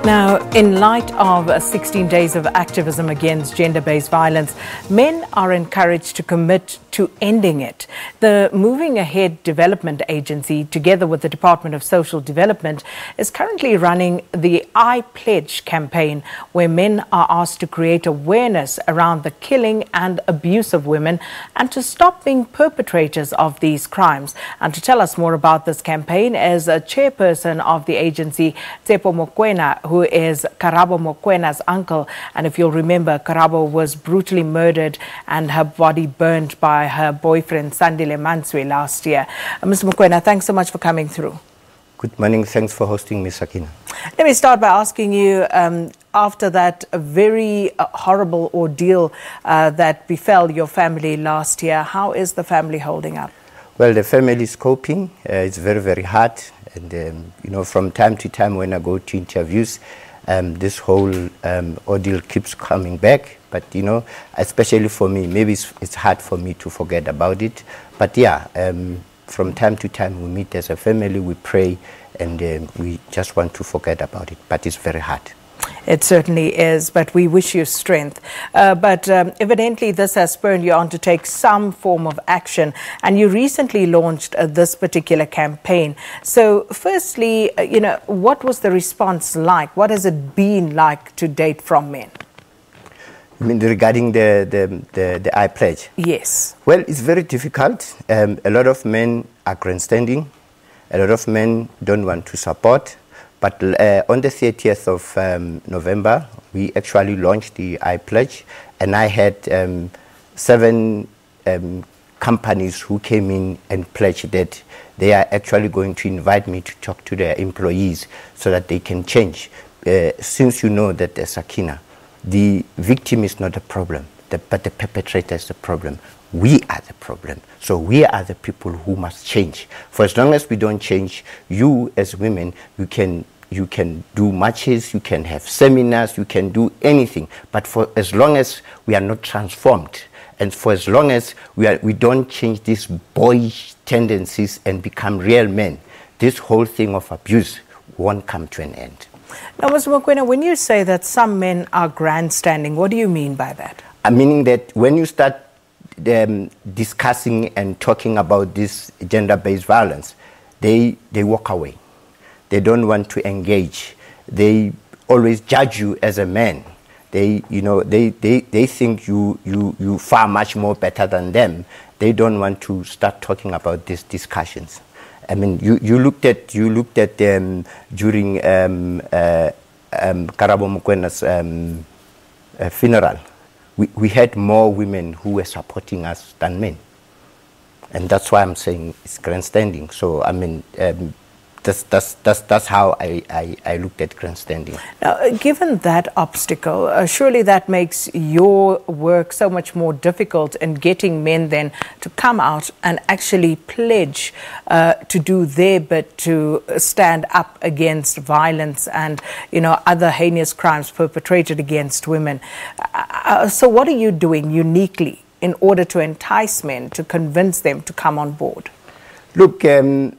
Now, in light of 16 days of activism against gender-based violence, men are encouraged to commit to ending it. The Moving Ahead Development Agency, together with the Department of Social Development, is currently running the I Pledge campaign, where men are asked to create awareness around the killing and abuse of women and to stop being perpetrators of these crimes. And to tell us more about this campaign is a chairperson of the agency, Tshepo Mokoena, who is Karabo Mokooena's uncle. And if you'll remember, Karabo was brutally murdered and her body burned by her boyfriend, Sandile Mantsoe, last year. Mr. Mokoena, thanks so much for coming through. Good morning. Thanks for hosting me, Sakina. Let me start by asking you, after that very horrible ordeal that befell your family last year, how is the family holding up? Well, the family is coping. It's very, very hard. And, you know, from time to time when I go to interviews, this whole ordeal keeps coming back. But, you know, especially for me, maybe it's hard for me to forget about it. But, yeah, from time to time we meet as a family, we pray, and we just want to forget about it. But it's very hard. It certainly is, but we wish you strength. But evidently this has spurred you on to take some form of action, and you recently launched this particular campaign. So firstly, you know, what was the response like? What has it been like to date from men? I mean, regarding the I Pledge? Yes. Well, it's very difficult. A lot of men are grandstanding. A lot of men don't want to support. But on the 30th of November, we actually launched the I Pledge, and I had 7 companies who came in and pledged that they are actually going to invite me to talk to their employees so that they can change. Since you know that, Sakina, the victim is not the problem, but the perpetrator is the problem. We are the problem. So we are the people who must change. For as long as we don't change, you as women, you can do marches, you can have seminars, you can do anything. But for as long as we are not transformed, and for as long as we don't change these boyish tendencies and become real men, this whole thing of abuse won't come to an end. Now, Mr. Mokoena, when you say that some men are grandstanding, what do you mean by that? I'm meaning that when you start discussing and talking about this gender-based violence, they walk away. They don't want to engage. They always judge you as a man. They think you far much more better than them. They don't want to start talking about these discussions. I mean, you looked at during Karabo Mokooena's funeral. We had more women who were supporting us than men, and that's why I'm saying it's grandstanding. So I mean, that's how I looked at grandstanding. Now, given that obstacle, surely that makes your work so much more difficult in getting men then to come out and actually pledge to do their bit to stand up against violence and, you know, other heinous crimes perpetrated against women. So what are you doing uniquely in order to entice men, to convince them to come on board? Look, I'm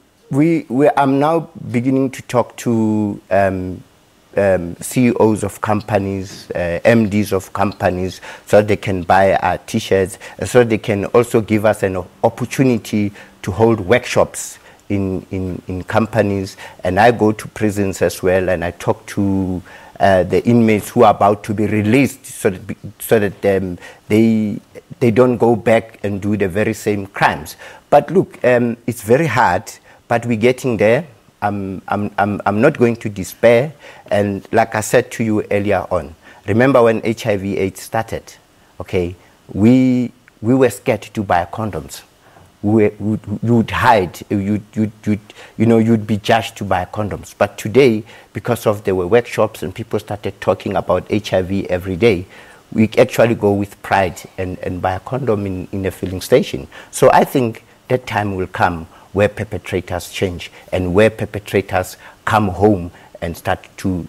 now beginning to talk to CEOs of companies, MDs of companies, so they can buy our T-shirts, and so they can also give us an opportunity to hold workshops in companies. And I go to prisons as well, and I talk to the inmates who are about to be released, so that they don't go back and do the very same crimes. But look, it's very hard. But we're getting there. I'm not going to despair. And like I said to you earlier on, remember when HIV/AIDS started? Okay, we were scared to buy condoms. You'd hide. You'd be judged to buy condoms. But today, because of there were workshops and people started talking about HIV every day, we actually go with pride and buy a condom in a filling station. So I think that time will come where perpetrators change and where perpetrators come home and start to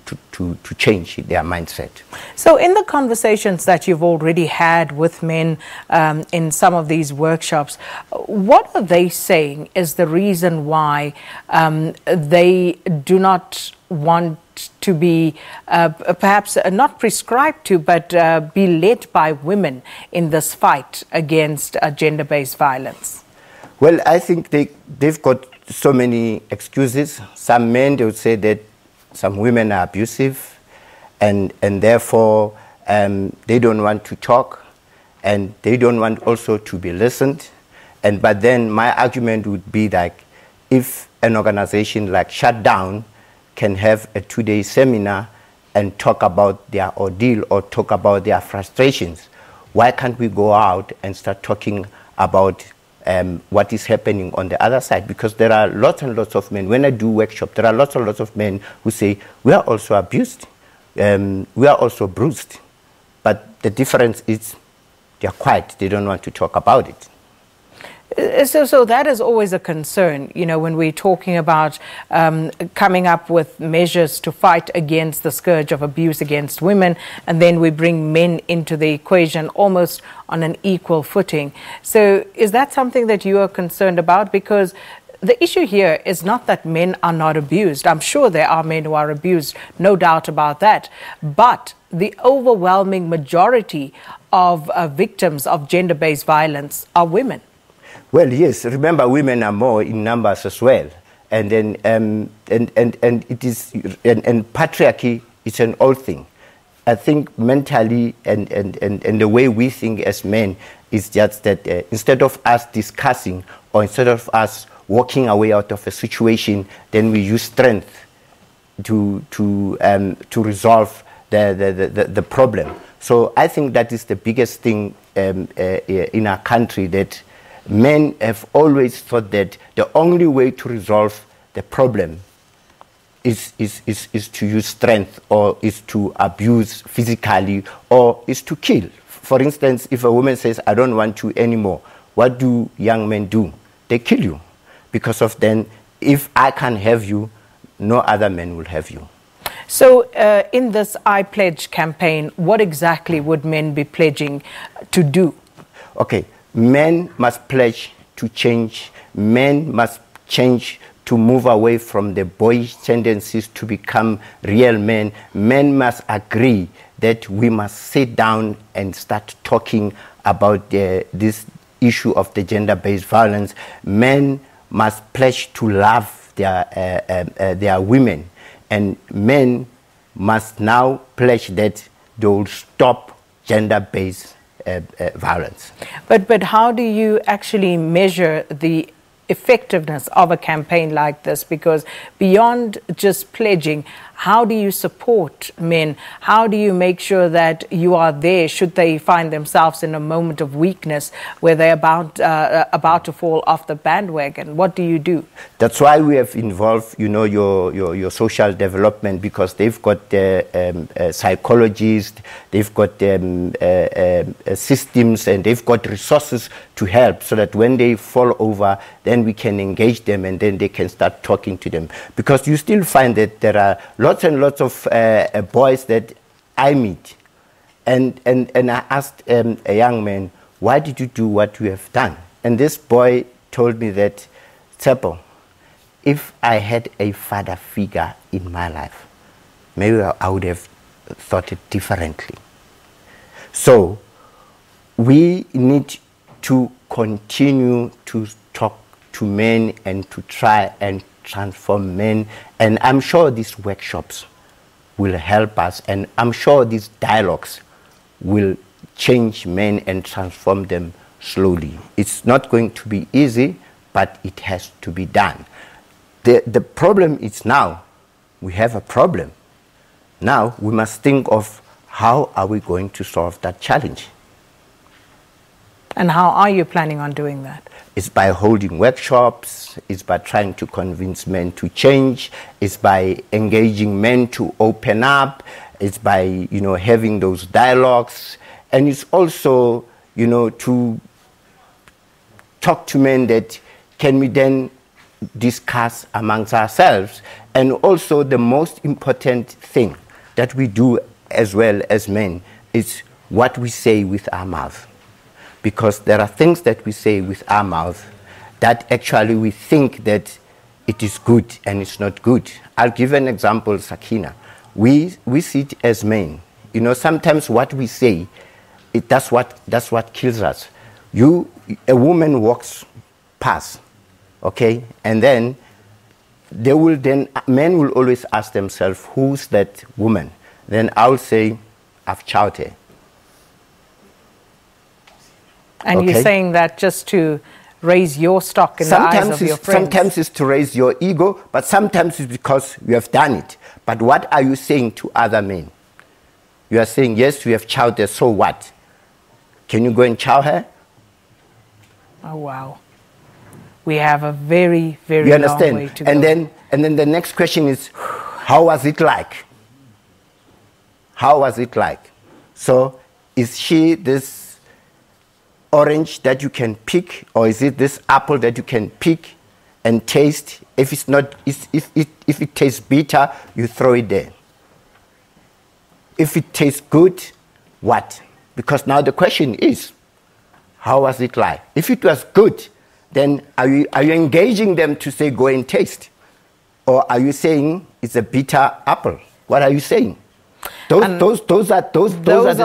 change their mindset. So in the conversations that you've already had with men in some of these workshops, what are they saying is the reason why they do not want fight to be perhaps not prescribed to, but be led by women in this fight against gender-based violence? Well, I think they've got so many excuses. Some men, they would say that some women are abusive, and therefore they don't want to talk, and they don't want also to be listened. But then my argument would be like, if an organization like Shutdown can have a 2-day seminar and talk about their ordeal or talk about their frustrations, why can't we go out and start talking about what is happening on the other side? Because there are lots and lots of men. When I do workshops, there are lots and lots of men who say, we are also abused, we are also bruised. But the difference is they are quiet, they don't want to talk about it. So that is always a concern, you know, when we're talking about coming up with measures to fight against the scourge of abuse against women, and then we bring men into the equation almost on an equal footing. So is that something that you are concerned about? Because the issue here is not that men are not abused. I'm sure there are men who are abused, no doubt about that. But the overwhelming majority of victims of gender-based violence are women. Well, yes. Remember, women are more in numbers as well, and then and it is and patriarchy is an old thing. I think mentally and the way we think as men is just that instead of us discussing or instead of us walking away out of a situation, then we use strength to resolve the problem. So I think that is the biggest thing in our country, that men have always thought that the only way to resolve the problem is to use strength, or is to abuse physically, or is to kill. For instance, if a woman says, I don't want you anymore, what do young men do? They kill you. Because of then, if I can't have you, no other man will have you. So in this I Pledge campaign, what exactly would men be pledging to do? Okay. Men must pledge to change. Men must change to move away from the boyish tendencies to become real men. Men must agree that we must sit down and start talking about this issue of the gender-based violence. Men must pledge to love their women. And men must now pledge that they will stop gender-based violence. But how do you actually measure the effectiveness of a campaign like this? Because beyond just pledging, how do you support men? How do you make sure that you are there should they find themselves in a moment of weakness where they're about to fall off the bandwagon? What do you do? That's why we have involved, you know, your social development, because they've got psychologists, they've got systems, and they've got resources to help, so that when they fall over, then we can engage them, and then they can start talking to them. Because you still find that there are lots and lots of boys that I meet, and I asked a young man, why did you do what you have done? And this boy told me that, Tshepo, if I had a father figure in my life, maybe I would have thought it differently. So we need to continue to talk to men and to try and transform men, and I'm sure these workshops will help us, and I'm sure these dialogues will change men and transform them slowly. It's not going to be easy, but it has to be done. The problem is now we have a problem. Now we must think of how are we going to solve that challenge. And how are you planning on doing that? It's by holding workshops, it's by trying to convince men to change, it's by engaging men to open up, it's by, you know, having those dialogues, and it's also, you know, to talk to men that can we then discuss amongst ourselves. And also the most important thing that we do as well as men is what we say with our mouth. Because there are things that we say with our mouth that actually we think that it is good and it's not good. I'll give an example, Sakina. we see it as men. You know, sometimes what we say, that's what kills us. A woman walks past, okay, and then men will always ask themselves, who's that woman? Then I'll say, I've chopped her. And okay? You're saying that just to raise your stock in the eyes of your friends? Sometimes it's to raise your ego, but sometimes it's because you have done it. But what are you saying to other men? You are saying, yes, we have chowed her, so what? Can you go and chow her? Oh, wow. We have a very, very you long understand? way to go. And then the next question is, how was it like? How was it like? So, is she this orange that you can pick, or is it this apple that you can pick and taste? If it's not, if it tastes bitter, you throw it there. If it tastes good, what? Because now the question is, how was it like? If it was good, then are you engaging them to say go and taste? Or are you saying it's a bitter apple? What are you saying? Those are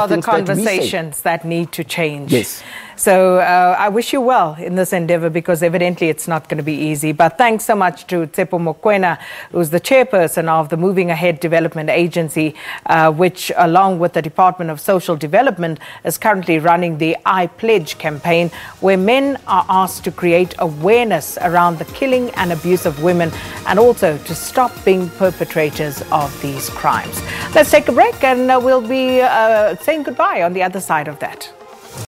the conversations that need to change. Yes. So I wish you well in this endeavor, because evidently it's not going to be easy. But thanks so much to Tshepo Mokoena, who's the chairperson of the Moving Ahead Development Agency, which, along with the Department of Social Development, is currently running the I Pledge campaign, where men are asked to create awareness around the killing and abuse of women, and also to stop being perpetrators of these crimes. Let's take a break, and we'll be saying goodbye on the other side of that.